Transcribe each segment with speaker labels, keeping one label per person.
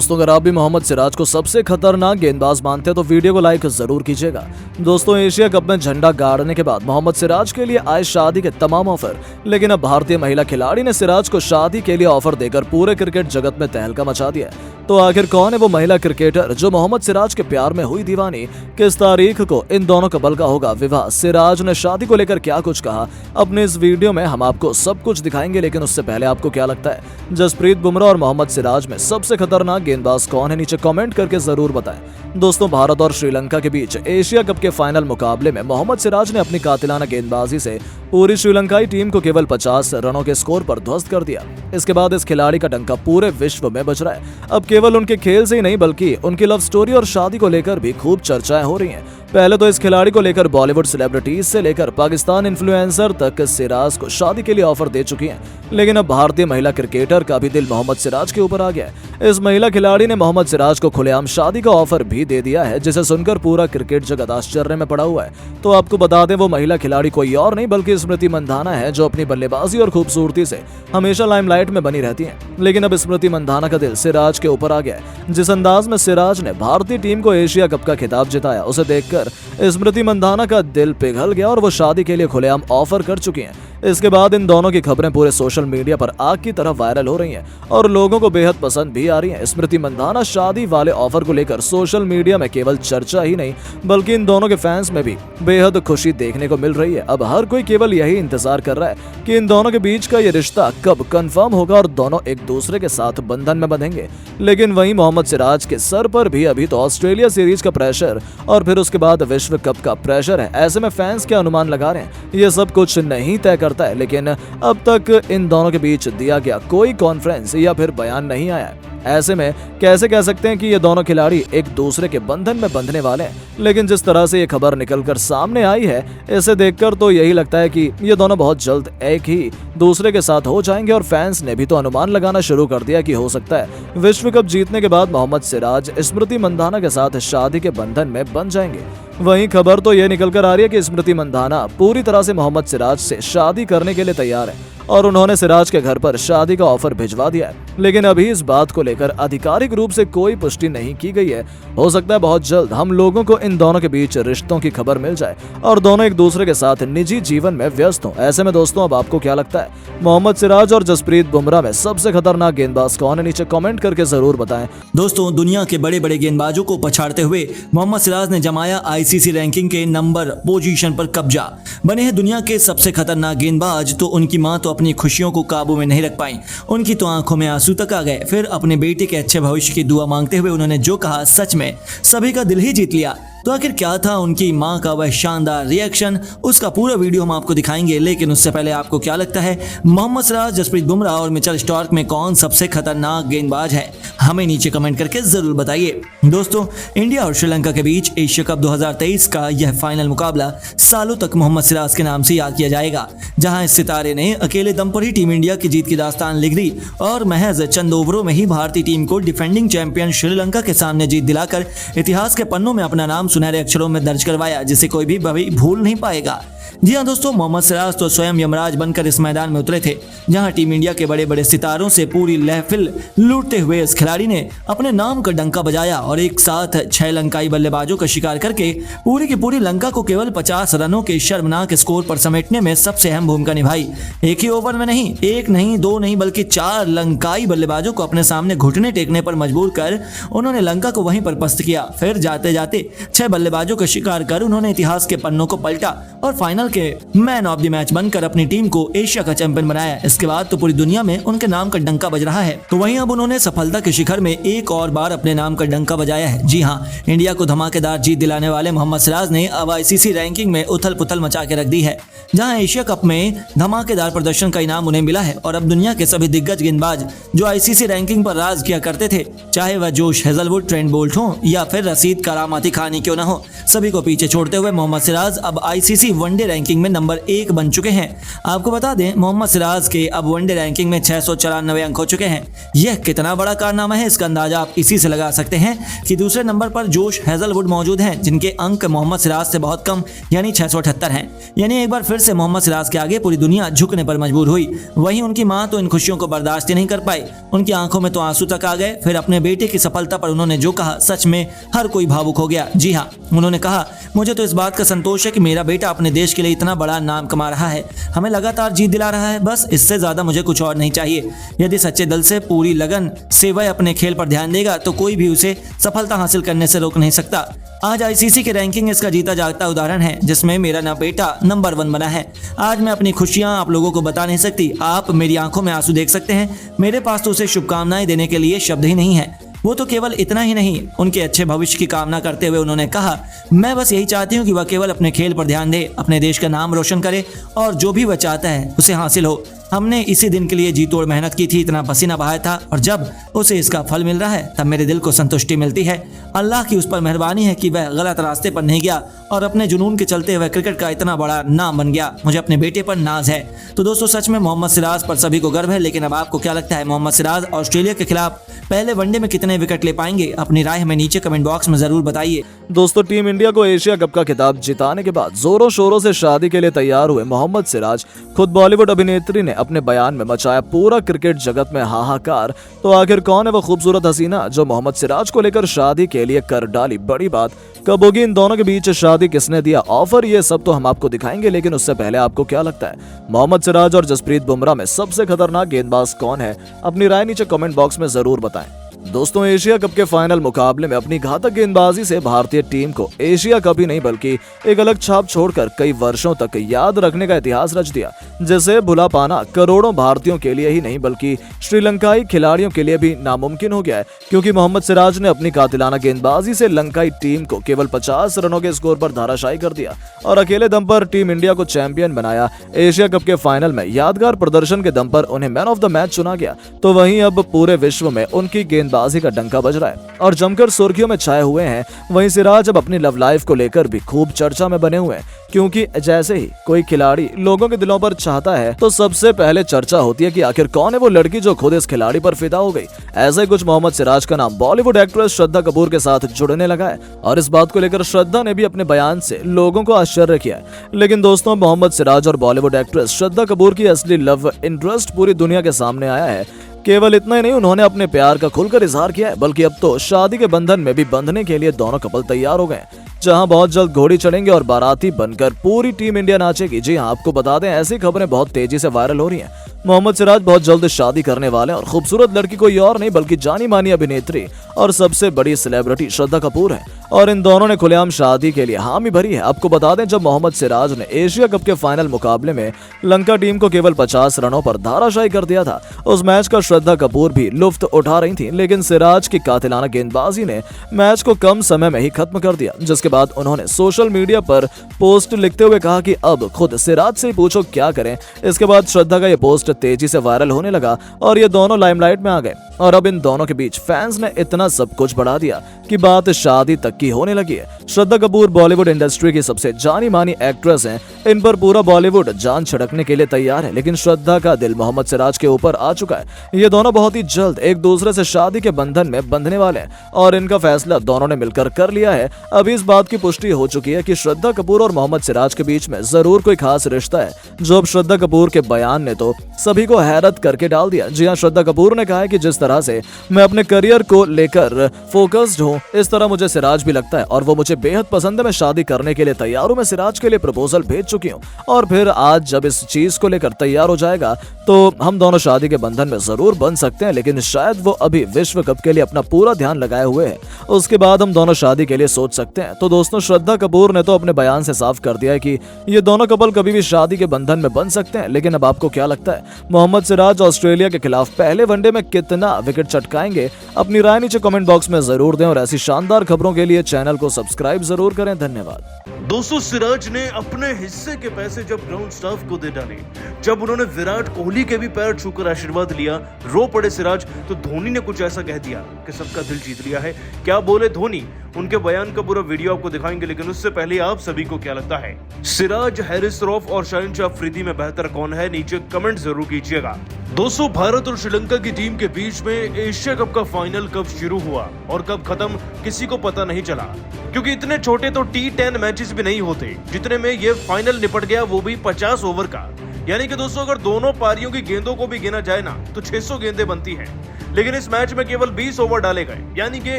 Speaker 1: दोस्तों अगर आप भी मोहम्मद सिराज को सबसे खतरनाक गेंदबाज मानते हैं तो वीडियो को लाइक जरूर कीजिएगा। दोस्तों एशिया कप में झंडा गाड़ने के बाद मोहम्मद सिराज के लिए आए शादी के तमाम ऑफर, लेकिन अब भारतीय महिला खिलाड़ी ने सिराज को शादी के लिए ऑफर देकर पूरे क्रिकेट जगत में तहलका मचा दिया। तो आखिर कौन है वो महिला क्रिकेटर जो मोहम्मद सिराज के प्यार में हुई दीवानी? किस तारीख को इन दोनों कपल का होगा विवाह? सिराज ने शादी को लेकर क्या कुछ कहा? अपने इस वीडियो में हम आपको सब कुछ दिखाएंगे, लेकिन उससे पहले आपको क्या लगता है जसप्रीत बुमराह और मोहम्मद सिराज में सबसे खतरनाक गेंदबाज कौन है? नीचे कमेंट करके जरूर बताएं। दोस्तों भारत और श्रीलंका के बीच एशिया कप के फाइनल मुकाबले में मोहम्मद सिराज ने अपनी कातिलाना गेंदबाजी से पूरी श्रीलंकाई टीम को केवल 50 रनों के स्कोर पर ध्वस्त कर दिया। इसके बाद इस खिलाड़ी का डंका पूरे विश्व में बज रहा है। अब केवल उनके खेल से ही नहीं बल्कि उनकी लव स्टोरी और शादी को लेकर भी खूब चर्चाएं हो रही हैं। पहले तो इस खिलाड़ी को लेकर बॉलीवुड सेलिब्रिटीज से लेकर पाकिस्तान इन्फ्लुएंसर तक सिराज को शादी के लिए ऑफर दे चुकी हैं, लेकिन अब भारतीय महिला क्रिकेटर का भी दिल मोहम्मद सिराज के ऊपर आ गया है। इस महिला खिलाड़ी ने मोहम्मद सिराज को खुलेआम शादी का ऑफर भी दे दिया है, जिसे सुनकर पूरा क्रिकेट जगत आश्चर्य में पड़ा हुआ है। तो आपको बता दें वो महिला खिलाड़ी कोई और नहीं बल्कि स्मृति मंधाना है, जो अपनी बल्लेबाजी और खूबसूरती से हमेशा लाइमलाइट में बनी रहती हैं। लेकिन अब स्मृति मंधाना का दिल सिराज के ऊपर आ गया है। जिस अंदाज में सिराज ने भारतीय टीम को एशिया कप का खिताब जिताया, उसे देखकर स्मृति मंधाना का दिल पिघल गया और वो शादी के लिए खुलेआम ऑफर कर चुकी हैं। इसके बाद इन दोनों की खबरें पूरे सोशल मीडिया पर आग की तरह वायरल हो रही हैं और लोगों को बेहद पसंद भी आ रही हैं। स्मृति मंधाना शादी वाले ऑफर को लेकर सोशल मीडिया में केवल चर्चा ही नहीं बल्कि इन दोनों के फैंस में भी बेहद खुशी देखने को मिल रही है। अब हर कोई केवल यही इंतजार कर रहा है कि इन दोनों के बीच का ये रिश्ता कब कंफर्म होगा और दोनों एक दूसरे के साथ बंधन में बंधेंगे। लेकिन वहीं मोहम्मद सिराज के सर पर भी अभी तो ऑस्ट्रेलिया सीरीज का प्रेशर और फिर उसके बाद विश्व कप का प्रेशर है। ऐसे में फैंस क्या अनुमान लगा रहे हैं ये सब कुछ नहीं तय करता है, लेकिन अब तक इन दोनों के बीच दिया गया कोई कॉन्फ्रेंस या फिर बयान नहीं आया है। ऐसे में कैसे कह सकते हैं कि ये दोनों खिलाड़ी एक दूसरे के बंधन में बंधने वाले हैं? लेकिन जिस तरह से ये खबर निकलकर सामने आई है, इसे देखकर तो यही लगता है कि ये दोनों बहुत जल्द एक ही दूसरे के साथ हो जाएंगे। और फैंस ने भी तो अनुमान लगाना शुरू कर दिया कि हो सकता है विश्व कप जीतने के बाद मोहम्मद सिराज स्मृति मंधाना के साथ शादी के बंधन में बंध जाएंगे। वहीं खबर तो ये निकल कर आ रही है कि स्मृति मंधाना पूरी तरह से मोहम्मद सिराज से शादी करने के लिए तैयार है और उन्होंने सिराज के घर पर शादी का ऑफर भिजवा दिया है। लेकिन अभी इस बात को लेकर आधिकारिक रूप से कोई पुष्टि नहीं की गई है। हो सकता है बहुत जल्द हम लोगों को इन दोनों के बीच रिश्तों की खबर मिल जाए और दोनों एक दूसरे के साथ निजी जीवन में व्यस्त हों। ऐसे में दोस्तों अब आपको क्या लगता है मोहम्मद सिराज और जसप्रीत बुमराह में सबसे खतरनाक गेंदबाज कौन है? नीचे कमेंट करके जरूर बताएं।
Speaker 2: दोस्तों दुनिया के बड़े बड़े गेंदबाजों को पछाड़ते हुए मोहम्मद सिराज ने जमाया आईसीसी रैंकिंग के नंबर पोजीशन पर कब्जा। बने हैं दुनिया के सबसे खतरनाक गेंदबाज। तो उनकी मां तो अपनी खुशियों को काबू में नहीं रख पाई, उनकी तो आंखों में आंसू तक आ गए। फिर अपने बेटे के अच्छे भविष्य की दुआ मांगते हुए उन्होंने जो कहा सच में सभी का दिल ही जीत लिया। तो आखिर क्या था उनकी मां का वह शानदार रिएक्शन? उसका पूरा वीडियो हम आपको दिखाएंगे, लेकिन उससे पहले आपको क्या लगता है मोहम्मद सिराज, जसप्रीत बुमराह और मिचेल स्टार्क में कौन सबसे खतरनाक गेंदबाज है? हमें नीचे कमेंट करके जरूर बताइए। दोस्तों इंडिया और श्रीलंका के बीच एशिया कप 2023 का यह फाइनल मुकाबला सालों तक मोहम्मद सिराज के नाम से याद किया जाएगा, जहां इस सितारे ने अकेले दम पर ही टीम इंडिया की जीत की दास्तान लिख दी और महज चंद ओवरों में ही भारतीय टीम को डिफेंडिंग चैंपियन श्रीलंका के सामने जीत दिलाकर इतिहास के पन्नों में अपना नाम सुनहरे अक्षरों में दर्ज करवाया, जिसे कोई भी कभी भूल नहीं पाएगा। जी हाँ दोस्तों, मोहम्मद सिराज तो स्वयं यमराज बनकर इस मैदान में उतरे थे, जहां टीम इंडिया के बड़े बड़े सितारों से पूरी महफिल लूटते हुए इस खिलाड़ी ने अपने नाम का डंका बजाया और एक साथ 6 लंकाई बल्लेबाजों का शिकार करके पूरी की पूरी लंका को केवल 50 रनों के शर्मनाक स्कोर पर समेटने में सबसे अहम भूमिका निभाई। एक ही ओवर में नहीं, एक नहीं, दो नहीं, बल्कि 4 लंकाई बल्लेबाजों को अपने सामने घुटने टेकने पर मजबूर कर उन्होंने लंका को वहीं पर पस्त किया। फिर जाते जाते 6 बल्लेबाजों का शिकार कर उन्होंने इतिहास के पन्नों को पलटा और फाइनल के मैन ऑफ द मैच बनकर अपनी टीम को एशिया का चैंपियन बनाया। इसके बाद तो पूरी दुनिया में उनके नाम का डंका बज रहा है। तो वहीं अब उन्होंने सफलता के शिखर में एक और बार अपने नाम का डंका बजाया है। जी हाँ, इंडिया को धमाकेदार जीत दिलाने वाले मोहम्मद सिराज ने अब आईसीसी रैंकिंग में उथल पुथल मचा के रख दी है, जहां एशिया कप में धमाकेदार प्रदर्शन का इनाम उन्हें मिला है। और अब दुनिया के सभी दिग्गज गेंदबाज जो आईसीसी रैंकिंग पर राज किया करते थे, चाहे वह जोश हेजलवुड, ट्रेंट बोल्ट हो या फिर रशीद करामाती खानी क्यों न हो, सभी को पीछे छोड़ते हुए मोहम्मद सिराज अब आईसीसी वनडे वनडे रैंकिंग में नंबर 1 बन चुके हैं। आपको बता दें मोहम्मद सिराज के अब वनडे रैंकिंग में 694 अंक हो चुके हैं। यह कितना बड़ा कारनामा है इसका अंदाजा आप इसी से लगा सकते हैं कि दूसरे नंबर पर जोश हेजलवुड मौजूद हैं, जिनके अंक मोहम्मद सिराज से बहुत कम यानी 678 हैं। यानी एक बार फिर से मोहम्मद सिराज के आगे पूरी दुनिया झुकने पर मजबूर हुई। वहीं उनकी मां तो इन खुशियों को बर्दाश्त ही नहीं कर पाई, उनकी आंखों में तो आंसू तक आ गए। फिर अपने बेटे की सफलता पर उन्होंने जो कहा सच में हर कोई भावुक हो गया। जी हाँ, उन्होंने कहा मुझे तो इस बात का संतोष है कि मेरा बेटा अपने देश के लिए इतना बड़ा नाम कमा रहा है, हमें लगातार जीत दिला रहा है, बस इससे ज्यादा मुझे कुछ और नहीं चाहिए। यदि सच्चे दिल से पूरी लगन से वह अपने खेल पर ध्यान देगा तो कोई भी उसे सफलता हासिल करने से रोक नहीं सकता। आज आईसीसी की रैंकिंग इसका जीता जागता उदाहरण है, जिसमें मेरा ना बेटा नंबर 1 बना है। आज मैं अपनी खुशियां आप लोगों को बता नहीं सकती, आप मेरी आंखों में आंसू देख सकते हैं। मेरे पास तो उसे शुभकामनाएं देने के लिए शब्द ही नहीं है। वो तो केवल इतना ही नहीं, उनके अच्छे भविष्य की कामना करते हुए उन्होंने कहा मैं बस यही चाहती हूँ कि वह केवल अपने खेल पर ध्यान दे, अपने देश का नाम रोशन करे और जो भी वह चाहता है उसे हासिल हो। हमने इसी दिन के लिए जी तोड़ मेहनत की थी, इतना पसीना बहाया था और जब उसे इसका फल मिल रहा है तब मेरे दिल को संतुष्टि मिलती है। अल्लाह की उस पर मेहरबानी है कि वह गलत रास्ते पर नहीं गया और अपने जुनून के चलते हुए क्रिकेट का इतना बड़ा नाम बन गया। मुझे अपने बेटे पर नाज है। तो दोस्तों सच में मोहम्मद सिराज पर सभी को गर्व है, लेकिन अब आपको क्या लगता है मोहम्मद सिराज ऑस्ट्रेलिया के खिलाफ पहले वनडे में कितने विकेट ले पाएंगे? अपनी राय हमें नीचे कमेंट बॉक्स में जरूर बताइए।
Speaker 1: दोस्तों टीम इंडिया को एशिया कप का खिताब जिताने के बाद जोरों शोरों से शादी के लिए तैयार हुए मोहम्मद सिराज खुद बॉलीवुड अभिनेत्री ने अपने बयान में मचाया पूरा क्रिकेट जगत में हाहाकार। तो आखिर कौन है वो खूबसूरत हसीना जो मोहम्मद सिराज को लेकर शादी के लिए कर डाली बड़ी बात? कब होगी इन दोनों के बीच शादी, किसने दिया ऑफर, ये सब तो हम आपको दिखाएंगे, लेकिन उससे पहले आपको क्या लगता है मोहम्मद सिराज और जसप्रीत बुमराह में सबसे खतरनाक गेंदबाज कौन है? अपनी राय नीचे कमेंट बॉक्स में जरूर बताएं। दोस्तों एशिया कप के फाइनल मुकाबले में अपनी घातक गेंदबाजी से भारतीय टीम को एशिया कप ही नहीं बल्कि एक अलग छाप छोड़कर कई वर्षों तक याद रखने का इतिहास रच दिया, जिसे भुला पाना करोड़ों भारतीयों के लिए ही नहीं बल्कि श्रीलंकाई खिलाड़ियों के लिए भी नामुमकिन हो गया है, क्योंकि मोहम्मद सिराज ने अपनी कातिलाना गेंदबाजी से लंकाई टीम को केवल 50 रनों के स्कोर पर धाराशायी कर दिया और अकेले दम पर टीम इंडिया को चैंपियन बनाया। एशिया कप के फाइनल में यादगार प्रदर्शन के दम पर उन्हें मैन ऑफ द मैच चुना गया। तो वहीं अब पूरे विश्व में उनकी गेंदबाजी का डंका बज रहा है और जमकर सुर्खियों में छाए हुए हैं। वहीं सिराज अब अपनी लव लाइफ को लेकर भी खूब चर्चा में बने हुए हैं, क्योंकि जैसे ही कोई खिलाड़ी लोगों के दिलों पर चाहता है तो सबसे पहले चर्चा होती है कि आखिर कौन है वो लड़की जो खुद इस खिलाड़ी पर फिदा हो गई। ऐसे ही कुछ मोहम्मद सिराज का नाम बॉलीवुड एक्ट्रेस श्रद्धा कपूर के साथ जुड़ने लगा है और इस बात को लेकर श्रद्धा ने भी अपने बयान से लोगों को आश्चर्य किया है। लेकिन दोस्तों मोहम्मद सिराज और बॉलीवुड एक्ट्रेस श्रद्धा कपूर की असली लव इंटरेस्ट पूरी दुनिया के सामने आया है। केवल इतना ही नहीं, उन्होंने अपने प्यार का खुलकर इजहार किया है, बल्कि अब तो शादी के बंधन में भी बंधने के लिए दोनों कपल तैयार हो गए, जहां बहुत जल्द घोड़ी चढ़ेंगे और बाराती बनकर पूरी टीम इंडिया नाचेगी। जी हां, आपको बता दें ऐसी खबरें बहुत तेजी से वायरल हो रही हैं। मोहम्मद सिराज बहुत जल्द शादी करने वाले हैं और खूबसूरत लड़की कोई और नहीं बल्कि जानी मानी अभिनेत्री और सबसे बड़ी सेलिब्रिटी श्रद्धा कपूर है और इन दोनों ने खुलेआम शादी के लिए हामी भरी है। आपको बता दें जब मोहम्मद सिराज ने एशिया कप के फाइनल मुकाबले में लंका टीम को केवल 50 रनों पर धाराशायी कर दिया था, उस मैच का श्रद्धा कपूर भी लुफ्त उठा रही थी, लेकिन सिराज की कातिलाना गेंदबाजी ने मैच को कम समय में ही खत्म कर दिया, जिसके बाद उन्होंने सोशल मीडिया पर पोस्ट लिखते हुए कहा कि अब खुद सिराज से पूछो क्या करें। इसके बाद श्रद्धा का ये पोस्ट तेजी से वायरल होने लगा और ये दोनों लाइमलाइट में आ गए और अब इन दोनों के बीच फैंस ने इतना सब कुछ बढ़ा दिया कि बात शादी तक की होने लगी है। श्रद्धा कपूर बॉलीवुड इंडस्ट्री की सबसे जानी मानी एक्ट्रेस हैं, इन पर पूरा बॉलीवुड जान छिड़कने के लिए तैयार है, लेकिन श्रद्धा का दिल मोहम्मद सिराज के ऊपर आ चुका है। ये दोनों बहुत ही जल्द एक दूसरे से शादी के बंधन में बंधने वाले हैं और इनका फैसला दोनों ने मिलकर कर लिया है। अभी इस बात की पुष्टि हो चुकी है कि श्रद्धा कपूर और मोहम्मद सिराज के बीच में जरूर कोई खास रिश्ता है, जो अब श्रद्धा कपूर के बयान ने तो सभी को हैरत करके डाल दिया। जी हाँ, श्रद्धा कपूर ने कहा है कि जिस तरह से मैं अपने करियर को लेकर फोकस्ड हूँ, इस तरह मुझे सिराज भी लगता है और वो मुझे बेहद पसंद है। मैं शादी करने के लिए तैयार हूँ। मैं सिराज के लिए प्रपोजल भेज चुकी हूँ और फिर आज जब इस चीज को लेकर तैयार हो जाएगा तो हम दोनों शादी के बंधन में जरूर बन सकते हैं, लेकिन शायद वो अभी विश्व कप के लिए अपना पूरा ध्यान लगाए हुए हैं, उसके बाद हम दोनों शादी के लिए सोच सकते हैं। तो दोस्तों श्रद्धा कपूर ने तो अपने बयान से साफ कर दिया है कि ये दोनों कपल कभी भी शादी के बंधन में बन सकते हैं। लेकिन अब आपको क्या लगता है मोहम्मद सिराज ऑस्ट्रेलिया के खिलाफ पहले वनडे में कितना विकेट चटकाएंगे? अपनी राय नीचे कमेंट बॉक्स में जरूर दें और ऐसी शानदार खबरों के लिए चैनल को सब्सक्राइब जरूर करें। धन्यवाद।
Speaker 3: दोस्तों सिराज ने अपने हिस्से के पैसे जब ग्राउंड स्टाफ को दे डाले जब उन्होंने विराट कोहली के भी पैर छूकर आशीर्वाद लिया, रो पड़े सिराज, तो धोनी ने कुछ ऐसा कह दिया कि सबका दिल जीत लिया है। क्या बोले धोनी, उनके बयान का पूरा वीडियो आपको दिखाएंगे, लेकिन उससे पहले आप सभी को क्या लगता है, सिराज, हैरिस रऊफ और शाहिन अफरीदी में बेहतर कौन है? नीचे कमेंट जरूर कीजिएगा। दोस्तों, भारत और श्रीलंका की टीम के बीच में एशिया कप का फाइनल कब शुरू हुआ और कब खत्म, किसी को पता नहीं चला, क्योंकि इतने छोटे तो T10 मैचेस भी नहीं होते जितने में ये फाइनल निपट गया, वो भी 50 ओवर का। यानी कि दोस्तों, अगर दोनों पारियों की गेंदों को भी गिना जाए ना, तो 600 गेंदें बनती हैं। लेकिन इस मैच में केवल 20 ओवर डाले गए, यानी कि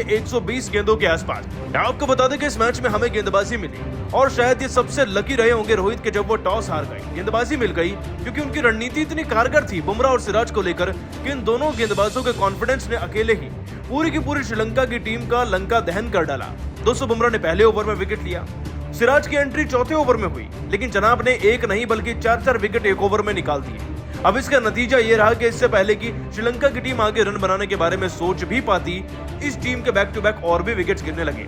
Speaker 3: 120 गेंदों के आसपास। आपको बता दें कि इस मैच में हमें गेंदबाजी मिली, और शायद ये सबसे लकी रहे होंगे रोहित के, जब वो टॉस हार गए, गेंदबाजी मिल गई, क्योंकि उनकी रणनीति इतनी कारगर थी बुमराह और सिराज को लेकर कि इन दोनों गेंदबाजों के कॉन्फिडेंस ने अकेले ही पूरी की पूरी श्रीलंका की टीम का लंका दहन कर डाला। दोस्तों, बुमराह ने पहले ओवर में विकेट लिया, सिराज की एंट्री चौथे ओवर में हुई, लेकिन जनाब ने एक नहीं बल्कि 4-4 विकेट एक ओवर में निकाल दिए। अब इसका नतीजा ये रहा कि इससे पहले कि श्रीलंका की टीम आगे रन बनाने के बारे में सोच भी पाती, इस टीम के बैक टू बैक और भी विकेट्स गिरने लगे।